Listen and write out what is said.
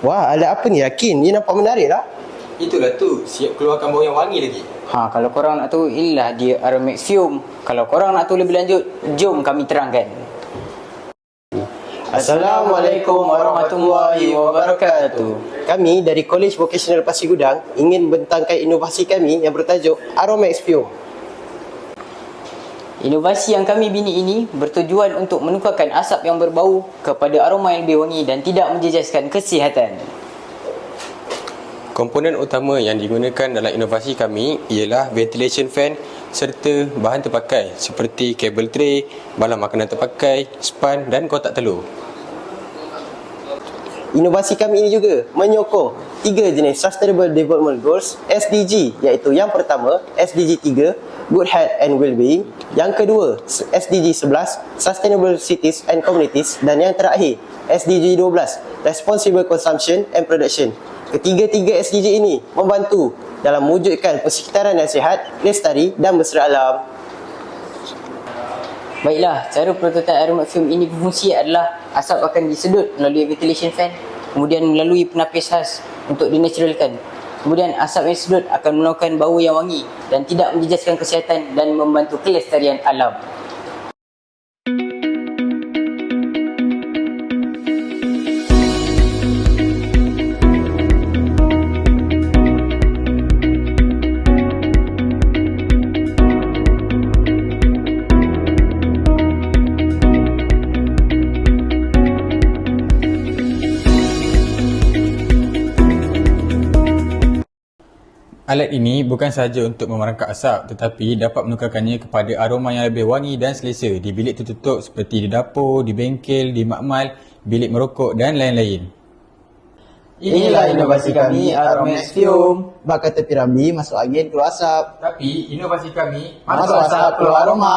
Wah, alat apa ni Yakin? Ini nampak menarik lah. Itulah tu, siap keluarkan bau yang wangi lagi. Kalau korang nak tahu, inilah dia Aromax Fume. Kalau korang nak tahu lebih lanjut, jom kami terangkan. Assalamualaikum warahmatullahi wabarakatuh. Kami dari College Vocational Pasir Gudang ingin membentangkan inovasi kami yang bertajuk Aromax Fume. Inovasi yang kami bini ini bertujuan untuk menukarkan asap yang berbau kepada aroma yang lebih wangi dan tidak menjejaskan kesihatan. Komponen utama yang digunakan dalam inovasi kami ialah ventilation fan serta bahan terpakai seperti kabel tray, balang makanan terpakai, span dan kotak telur. Inovasi kami ini juga menyokong 3 jenis Sustainable Development Goals SDG, iaitu yang pertama SDG 3 Good Health and Wellbeing, yang kedua SDG 11 Sustainable Cities and Communities, dan yang terakhir SDG 12 Responsible Consumption and Production. Ketiga-tiga SDG ini membantu dalam mewujudkan persekitaran yang sihat, lestari dan bersera alam. Baiklah, cara prototipe Aromax Fume ini berfungsi adalah asap akan disedut melalui ventilation fan, kemudian melalui penapis khas untuk dinaturalkan. Kemudian asap yang disedut akan menawarkan bau yang wangi dan tidak menjejaskan kesihatan dan membantu kelestarian alam. Alat ini bukan sahaja untuk memerangkap asap tetapi dapat menukarkannya kepada aroma yang lebih wangi dan selesa di bilik tertutup seperti di dapur, di bengkel, di makmal, bilik merokok dan lain-lain. Inilah inovasi kami Aromax Fume. Bak kata Piramli, masuk angin keluar asap. Tapi inovasi kami Masuk asap keluar aroma.